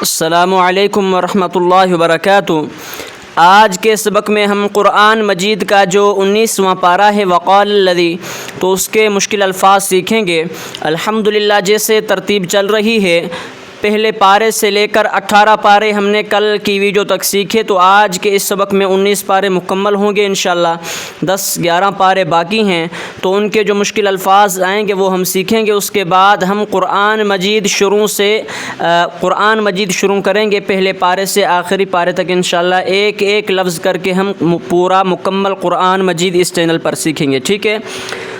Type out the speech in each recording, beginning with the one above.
السلام علیکم ورحمۃ اللہ وبرکاتہ۔ آج کے سبق میں ہم قرآن مجید کا جو 19واں پارہ ہے وقال الذی، تو اس کے مشکل الفاظ سیکھیں گے۔ الحمدللہ جیسے ترتیب چل رہی ہے، پہلے پارے سے لے کر 18 پارے ہم نے کل کی ویڈیو تک سیکھے، تو آج کے اس سبق میں 19 پارے مکمل ہوں گے انشاءاللہ۔ 10-11 پارے باقی ہیں، تو ان کے جو مشکل الفاظ آئیں گے وہ ہم سیکھیں گے۔ اس کے بعد ہم قرآن مجید شروع کریں گے، پہلے پارے سے آخری پارے تک انشاءاللہ ایک ایک لفظ کر کے ہم پورا مکمل قرآن مجید اس چینل پر سیکھیں گے، ٹھیک ہے؟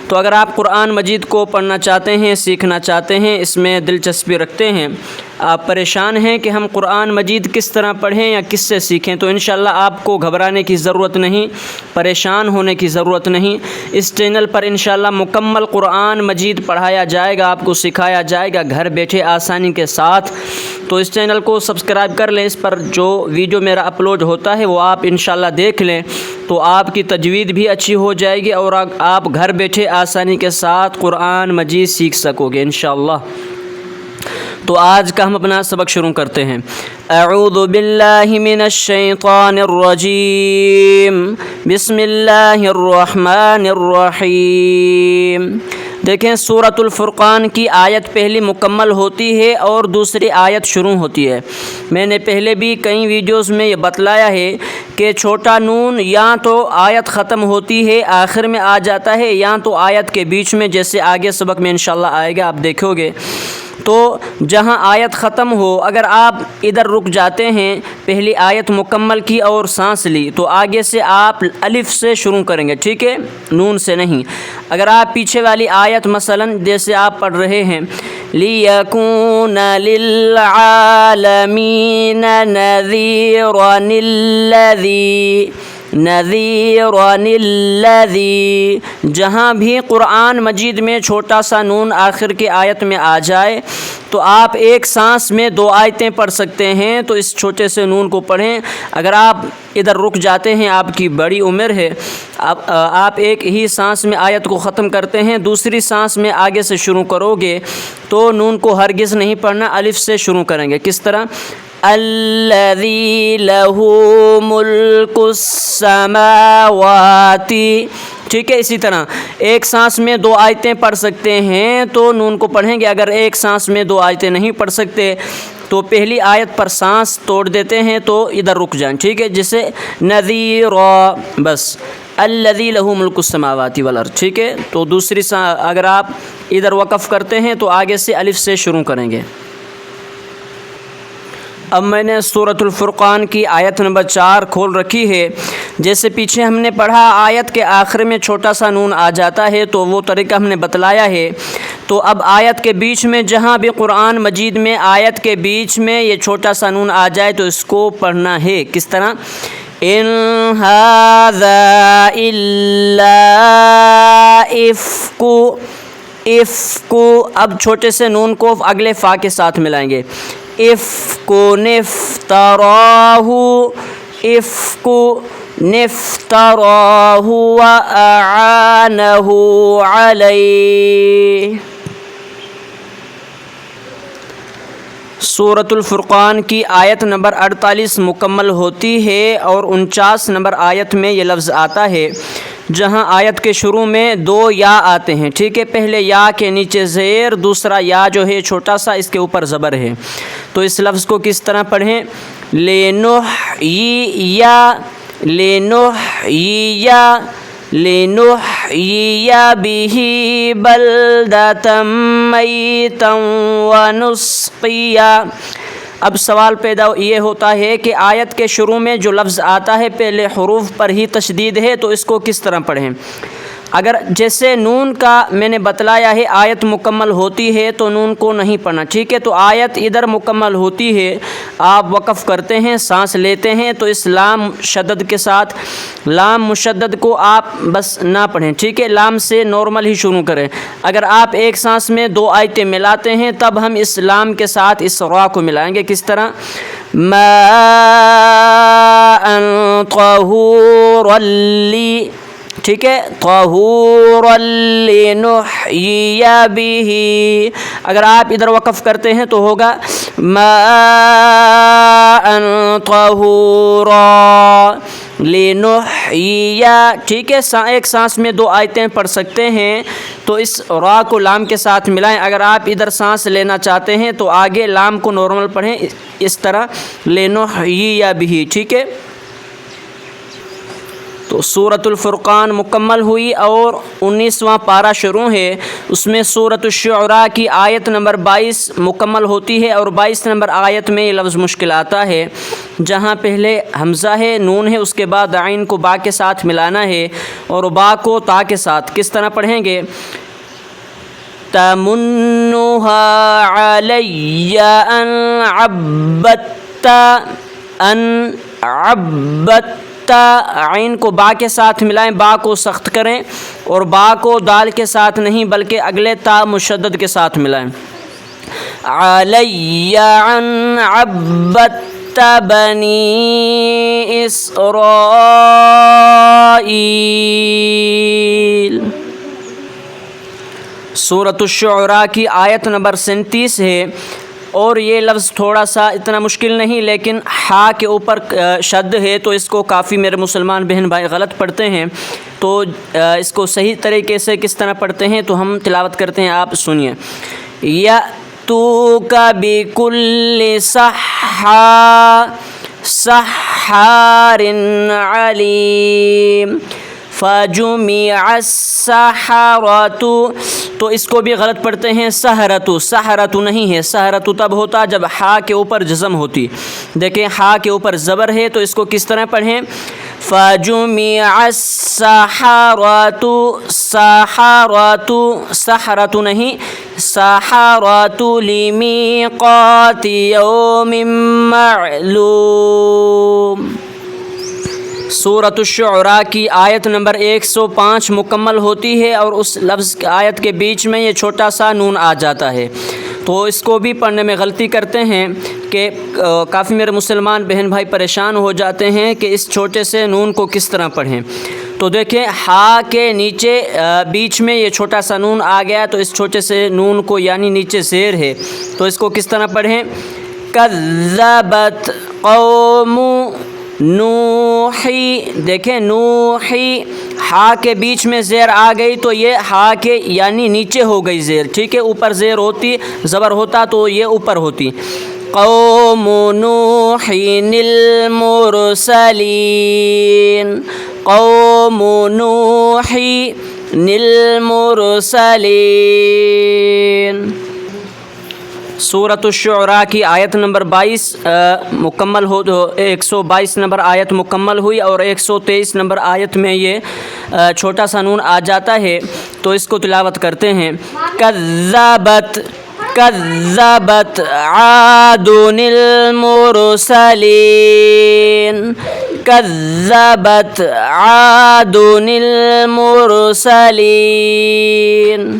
تو اگر آپ قرآن مجید کو پڑھنا چاہتے ہیں، سیکھنا چاہتے ہیں، اس میں دلچسپی رکھتے ہیں، آپ پریشان ہیں کہ ہم قرآن مجید کس طرح پڑھیں یا کس سے سیکھیں، تو انشاءاللہ آپ کو گھبرانے کی ضرورت نہیں، پریشان ہونے کی ضرورت نہیں۔ اس چینل پر انشاءاللہ مکمل قرآن مجید پڑھایا جائے گا، آپ کو سکھایا جائے گا گھر بیٹھے آسانی کے ساتھ۔ تو اس چینل کو سبسکرائب کر لیں، اس پر جو ویڈیو میرا اپلوڈ ہوتا ہے وہ آپ انشاءاللہ دیکھ لیں، تو آپ کی تجوید بھی اچھی ہو جائے گی اور آپ گھر بیٹھے آسانی کے ساتھ قرآن مجید سیکھ سکو گے انشاءاللہ۔ تو آج کا ہم اپنا سبق شروع کرتے ہیں۔ اعوذ باللہ من الشیطان الرجیم، بسم اللہ الرحمن الرحیم۔ دیکھیں سورۃ الفرقان کی آیت پہلی مکمل ہوتی ہے اور دوسری آیت شروع ہوتی ہے۔ میں نے پہلے بھی کئی ویڈیوز میں یہ بتلایا ہے کہ چھوٹا نون یا تو آیت ختم ہوتی ہے آخر میں آ جاتا ہے، یا تو آیت کے بیچ میں، جیسے آگے سبق میں انشاءاللہ آئے گا آپ دیکھو گے۔ تو جہاں آیت ختم ہو، اگر آپ ادھر رک جاتے ہیں، پہلی آیت مکمل کی اور سانس لی، تو آگے سے آپ الف سے شروع کریں گے، ٹھیک ہے؟ نون سے نہیں۔ اگر آپ پیچھے والی آیت مثلا جیسے آپ پڑھ رہے ہیں لِيَكُونَ لِلْعَالَمِينَ نَذِيرًا الَّذِي، جہاں بھی قرآن مجید میں چھوٹا سا نون آخر کی آیت میں آ جائے تو آپ ایک سانس میں 2 آیتیں پڑھ سکتے ہیں، تو اس چھوٹے سے نون کو پڑھیں۔ اگر آپ ادھر رک جاتے ہیں، آپ کی بڑی عمر ہے، آپ ایک ہی سانس میں آیت کو ختم کرتے ہیں، دوسری سانس میں آگے سے شروع کرو گے تو نون کو ہرگز نہیں پڑھنا، الف سے شروع کریں گے۔ کس طرح؟ الذی لہ ملک السماوات، ٹھیک ہے؟ اسی طرح ایک سانس میں 2 آیتیں پڑھ سکتے ہیں تو نون کو پڑھیں گے۔ اگر ایک سانس میں 2 آیتیں نہیں پڑھ سکتے تو پہلی آیت پر سانس توڑ دیتے ہیں تو ادھر رک جائیں، ٹھیک ہے؟ جیسے نذیرا، بس الذی لہ ملک السماوات والارض، ٹھیک ہے؟ تو دوسری اگر آپ ادھر وقف کرتے ہیں تو آگے سے الف سے شروع کریں گے۔ اب میں نے سورۃ الفرقان کی آیت نمبر 4 کھول رکھی ہے۔ جیسے پیچھے ہم نے پڑھا آیت کے آخر میں چھوٹا سا نون آ جاتا ہے، تو وہ طریقہ ہم نے بتلایا ہے۔ تو اب آیت کے بیچ میں جہاں بھی قرآن مجید میں آیت کے بیچ میں یہ چھوٹا سا نون آ جائے تو اس کو پڑھنا ہے۔ کس طرح؟ ان ھذا الا افک، اب چھوٹے سے نون کو اگلے فا کے ساتھ ملائیں گے۔ افک نفتراہ وأعانہ علیہ۔ سورۃ الفرقان کی آیت نمبر 48 مکمل ہوتی ہے اور 49 نمبر آیت میں یہ لفظ آتا ہے، جہاں آیت کے شروع میں 2 یا آتے ہیں، ٹھیک ہے؟ پہلے یا کے نیچے زیر، دوسرا یا جو ہے چھوٹا سا اس کے اوپر زبر ہے۔ تو اس لفظ کو کس طرح پڑھیں؟ لِنُحْيِيَ بِهِ بَلْدَةً مَيْتًا وَنُسْقِيَ۔ اب سوال پیدا یہ ہوتا ہے کہ آیت کے شروع میں جو لفظ آتا ہے پہلے حروف پر ہی تشدید ہے، تو اس کو کس طرح پڑھیں؟ اگر جیسے نون کا میں نے بتلایا ہے آیت مکمل ہوتی ہے تو نون کو نہیں پڑھنا، ٹھیک ہے؟ تو آیت ادھر مکمل ہوتی ہے، آپ وقف کرتے ہیں، سانس لیتے ہیں، تو اس لام شدد کے ساتھ، لام مشدد کو آپ بس نہ پڑھیں، ٹھیک ہے؟ لام سے نارمل ہی شروع کریں۔ اگر آپ ایک سانس میں 2 آیتیں ملاتے ہیں تب ہم اس لام کے ساتھ اس را کو ملائیں گے۔ کس طرح؟ ماء طہورا لی، ٹھیک ہے، طہورا لنحیی بہ، اگر آپ ادھر وقف کرتے ہیں تو ہوگا ماء طہورا لنحییا، ٹھیک ہے، ایک سانس میں دو آیتیں پڑھ سکتے ہیں، تو اس را کو لام کے ساتھ ملائیں۔ اگر آپ ادھر سانس لینا چاہتے ہیں تو آگے لام کو نارمل پڑھیں، اس طرح لنحییا بھی، ٹھیک ہے۔ تو سورۃ الفرقان مکمل ہوئی اور 19واں پارہ شروع ہے، اس میں سورۃ الشعراء کی آیت نمبر 22 مکمل ہوتی ہے، اور 22 نمبر آیت میں یہ لفظ مشکل آتا ہے جہاں پہلے حمزہ ہے، نون ہے، اس کے بعد عین کو با کے ساتھ ملانا ہے اور با کو تا کے ساتھ۔ کس طرح پڑھیں گے؟ تمنھا علی ان عبدت، عین کو با کے ساتھ ملائیں، با کو سخت کریں اور با کو دال کے ساتھ نہیں بلکہ اگلے تا مشدد کے ساتھ ملائیں۔ علی ان عبدت بنی اسرائیل۔ سورۃ الشعراء کی آیت نمبر 37 ہے، اور یہ لفظ تھوڑا سا اتنا مشکل نہیں، لیکن ہا کے اوپر شد ہے تو اس کو کافی میرے مسلمان بہن بھائی غلط پڑھتے ہیں، تو اس کو صحیح طریقے سے کس طرح پڑھتے ہیں تو ہم تلاوت کرتے ہیں، آپ سنیے۔ یأتوک بکل سحار علیم فجمع السحرۃ، تو اس کو بھی غلط پڑھتے ہیں، سحرۃ، سحرۃ نہیں ہے، سحرۃ تب ہوتا جب ہا کے اوپر جزم ہوتی۔ دیکھیں ہا کے اوپر زبر ہے تو اس کو کس طرح پڑھیں؟ فجمع السحرۃ، سحرۃ، سحرۃ نہیں، سحرۃ لمیقات یوم معلوم۔ سورۃ الشعراء کی آیت نمبر 105 مکمل ہوتی ہے، اور اس لفظ آیت کے بیچ میں یہ چھوٹا سا نون آ جاتا ہے، تو اس کو بھی پڑھنے میں غلطی کرتے ہیں کہ کافی میرے مسلمان بہن بھائی پریشان ہو جاتے ہیں کہ اس چھوٹے سے نون کو کس طرح پڑھیں۔ تو دیکھیں ہا کے نیچے بیچ میں یہ چھوٹا سا نون آ گیا، تو اس چھوٹے سے نون کو یعنی نیچے زیر ہے تو اس کو کس طرح پڑھیں؟ کذبت قوم نوحی، دیکھیں نوحی، ہا کے بیچ میں زیر آ گئی تو یہ ہا کے یعنی نیچے ہو گئی زیر، ٹھیک ہے، اوپر زیر ہوتی زبر ہوتا تو یہ اوپر ہوتی۔ قوم نوح المرسلین، قوم نوح المرسلین۔ سورۃ الشعراء کی آیت نمبر 22 مکمل ہو، 122 نمبر آیت مکمل ہوئی، اور 123 نمبر آیت میں یہ چھوٹا سا نون آ جاتا ہے، تو اس کو تلاوت کرتے ہیں۔ کذبت عاد المرسلین، کذبت عاد المرسلین۔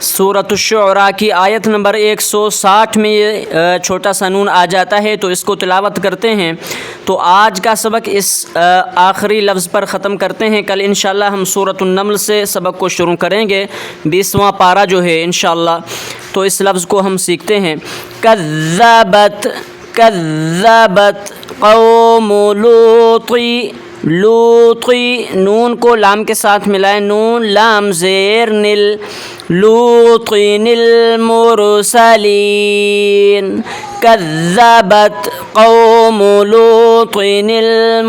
سورۃ الشعراء کی آیت نمبر 160 میں یہ چھوٹا سا نون آ جاتا ہے، تو اس کو تلاوت کرتے ہیں۔ تو آج کا سبق اس آخری لفظ پر ختم کرتے ہیں، کل انشاءاللہ ہم سورۃ النمل سے سبق کو شروع کریں گے، 20واں پارہ جو ہے انشاءاللہ، تو اس لفظ کو ہم سیکھتے ہیں۔ کذبت قوم لوط، لوطی، نون کو لام کے ساتھ ملائیں، نون لام زیر نل، لوط المرسلین، کذبت قوم لوط المرسلین۔